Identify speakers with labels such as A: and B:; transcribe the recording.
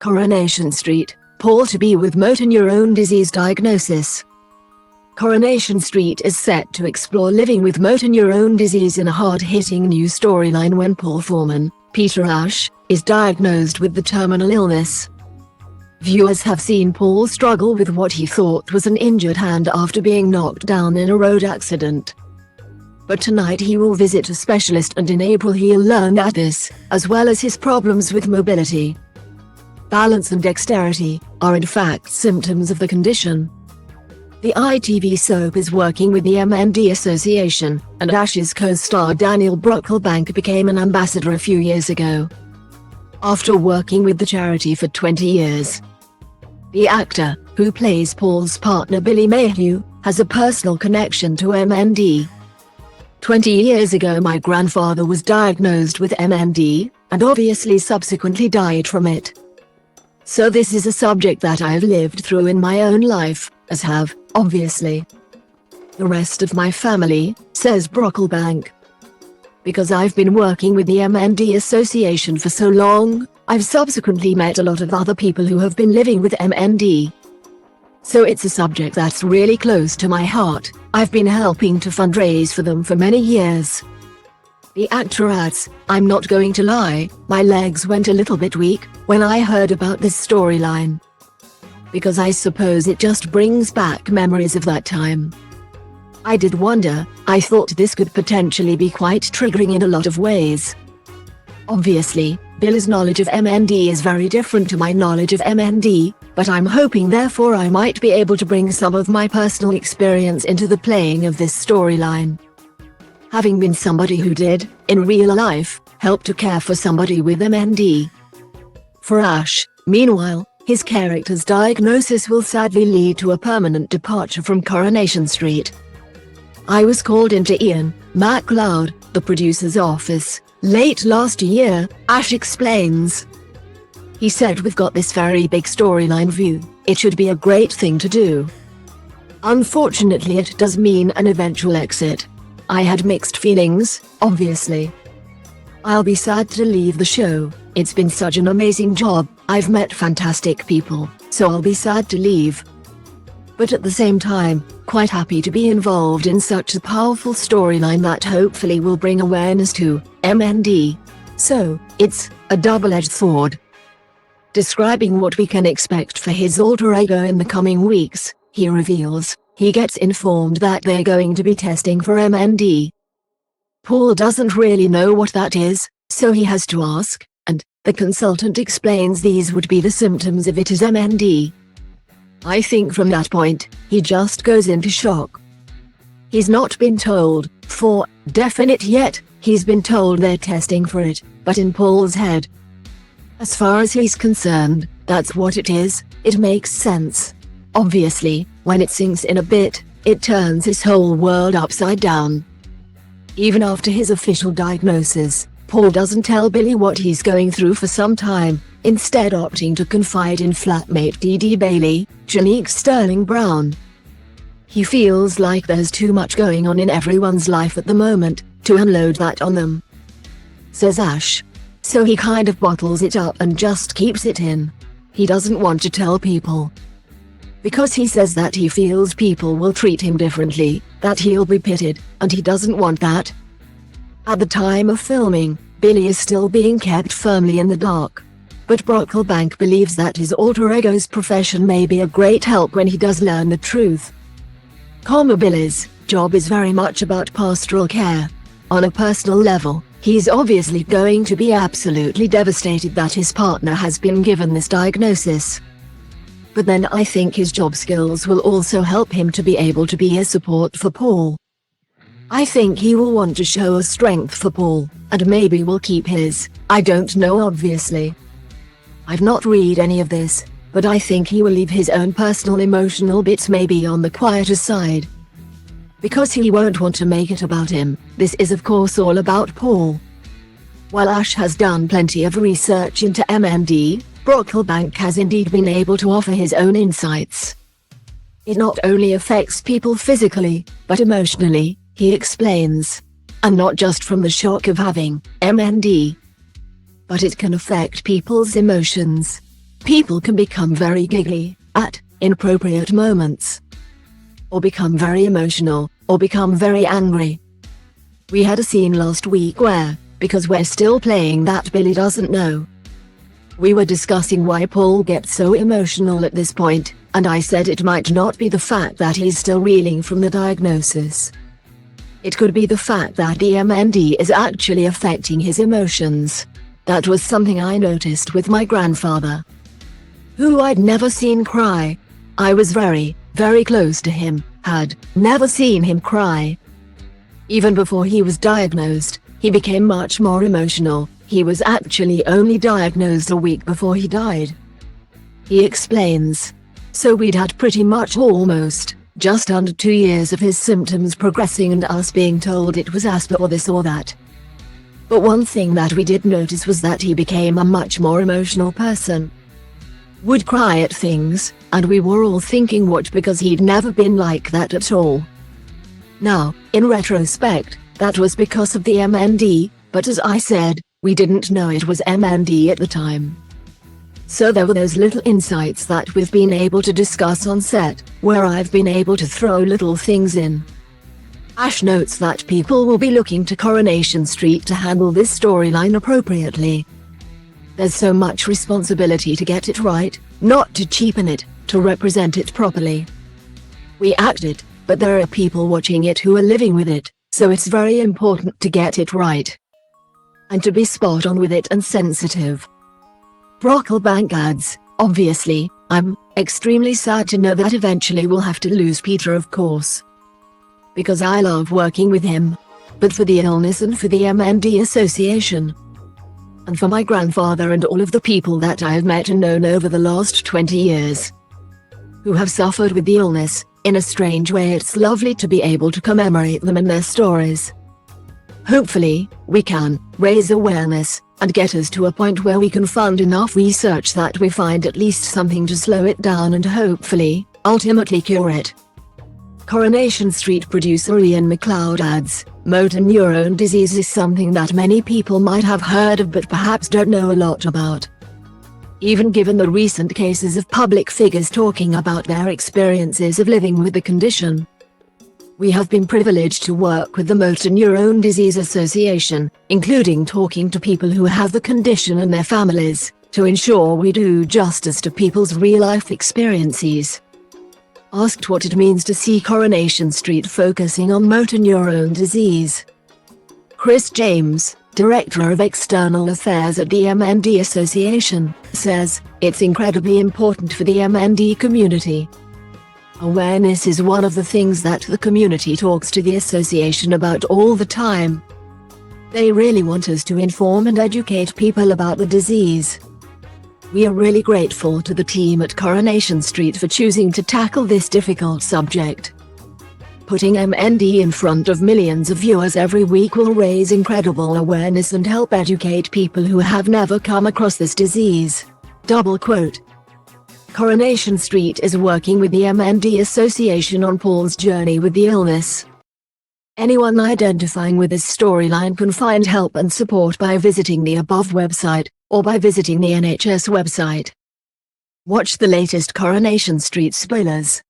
A: Coronation Street, Paul to be with motor neurone disease diagnosis. Coronation Street is set to explore living with motor neurone disease in a hard-hitting new storyline when Paul Foreman, Peter Ash, is diagnosed with the terminal illness. Viewers have seen Paul struggle with what he thought was an injured hand after being knocked down in a road accident. But tonight he will visit a specialist, and in April he'll learn that this, as well as his problems with mobility, balance and dexterity, are in fact symptoms of the condition. The ITV soap is working with the MND Association, and Ash's co-star Daniel Brocklebank became an ambassador a few years ago, after working with the charity for 20 years. The actor, who plays Paul's partner Billy Mayhew, has a personal connection to MND. 20 years ago my grandfather was diagnosed with MND, and obviously subsequently died from it. So this is a subject that I've lived through in my own life, as have, obviously, the rest of my family, says Brocklebank. Because I've been working with the MND Association for so long, I've subsequently met a lot of other people who have been living with MND. So it's a subject that's really close to my heart. I've been helping to fundraise for them for many years. The actor adds, "I'm not going to lie, my legs went a little bit weak when I heard about this storyline. Because I suppose it just brings back memories of that time. I did wonder, I thought this could potentially be quite triggering in a lot of ways. Obviously, Bill's knowledge of MND is very different to my knowledge of MND, but I'm hoping therefore I might be able to bring some of my personal experience into the playing of this storyline. Having been somebody who did, in real life, help to care for somebody with MND." For Ash, meanwhile, his character's diagnosis will sadly lead to a permanent departure from Coronation Street. "I was called into Ian MacLeod, the producer's office, late last year," Ash explains. "He said, we've got this very big storyline view, it should be a great thing to do. Unfortunately it does mean an eventual exit. I had mixed feelings, obviously. I'll be sad to leave the show, it's been such an amazing job, I've met fantastic people, so I'll be sad to leave. But at the same time, quite happy to be involved in such a powerful storyline that hopefully will bring awareness to MND. So, it's a double-edged sword." Describing what we can expect for his alter ego in the coming weeks, he reveals, he gets informed that they're going to be testing for MND. Paul doesn't really know what that is, so he has to ask, and the consultant explains these would be the symptoms if it is MND. I think from that point, he just goes into shock. He's not been told, for definite yet, he's been told they're testing for it, but in Paul's head, as far as he's concerned, that's what it is. It makes sense. Obviously, when it sinks in a bit, it turns his whole world upside down. Even after his official diagnosis, Paul doesn't tell Billy what he's going through for some time, instead opting to confide in flatmate Dee Bailey, Janique Sterling Brown. He feels like there's too much going on in everyone's life at the moment, to unload that on them, says Ash. So he kind of bottles it up and just keeps it in. He doesn't want to tell people, because he says that he feels people will treat him differently, that he'll be pitted, and he doesn't want that. At the time of filming, Billy is still being kept firmly in the dark. But Brocklebank believes that his alter ego's profession may be a great help when he does learn the truth. Billy's job is very much about pastoral care. On a personal level, he's obviously going to be absolutely devastated that his partner has been given this diagnosis. But then I think his job skills will also help him to be able to be a support for Paul. I think he will want to show a strength for Paul, and maybe will keep his, I don't know obviously. I've not read any of this, but I think he will leave his own personal emotional bits maybe on the quieter side. Because he won't want to make it about him, this is of course all about Paul. While Ash has done plenty of research into MND, Brocklebank has indeed been able to offer his own insights. It not only affects people physically, but emotionally, he explains. And not just from the shock of having MND, but it can affect people's emotions. People can become very giggly at inappropriate moments, or become very emotional, or become very angry. We had a scene last week where, because we're still playing that Billy doesn't know, we were discussing why Paul gets so emotional at this point, and I said it might not be the fact that he's still reeling from the diagnosis. It could be the fact that the MND is actually affecting his emotions. That was something I noticed with my grandfather, who I'd never seen cry. I was very, very close to him, had never seen him cry. Even before he was diagnosed, he became much more emotional. He was actually only diagnosed a week before he died. He explains. So we'd had pretty much almost just under 2 years of his symptoms progressing and us being told it was asthma or this or that. But one thing that we did notice was that he became a much more emotional person. Would cry at things, and we were all thinking what, because he'd never been like that at all. Now, in retrospect, that was because of the MND, but as I said, we didn't know it was MND at the time. So there were those little insights that we've been able to discuss on set, where I've been able to throw little things in. Ash notes that people will be looking to Coronation Street to handle this storyline appropriately. There's so much responsibility to get it right, not to cheapen it, to represent it properly. We act it, but there are people watching it who are living with it, so it's very important to get it right. And to be spot on with it and sensitive. Brocklebank adds, obviously, I'm extremely sad to know that eventually we'll have to lose Peter, of course, because I love working with him. But for the illness and for the MND Association, and for my grandfather and all of the people that I've met and known over the last 20 years, who have suffered with the illness, in a strange way it's lovely to be able to commemorate them and their stories. Hopefully, we can raise awareness, and get us to a point where we can fund enough research that we find at least something to slow it down and hopefully, ultimately cure it. Coronation Street producer Ian McLeod adds, Motor Neurone Disease is something that many people might have heard of but perhaps don't know a lot about. Even given the recent cases of public figures talking about their experiences of living with the condition. We have been privileged to work with the Motor Neurone Disease Association, including talking to people who have the condition and their families, to ensure we do justice to people's real-life experiences. Asked what it means to see Coronation Street focusing on motor neurone disease, Chris James, Director of External Affairs at the MND Association, says, it's incredibly important for the MND community. Awareness is one of the things that the community talks to the association about all the time. They really want us to inform and educate people about the disease. We are really grateful to the team at Coronation Street for choosing to tackle this difficult subject. Putting MND in front of millions of viewers every week will raise incredible awareness and help educate people who have never come across this disease. Double quote. Coronation Street is working with the MND Association on Paul's journey with the illness. Anyone identifying with this storyline can find help and support by visiting the above website, or by visiting the NHS website. Watch the latest Coronation Street spoilers.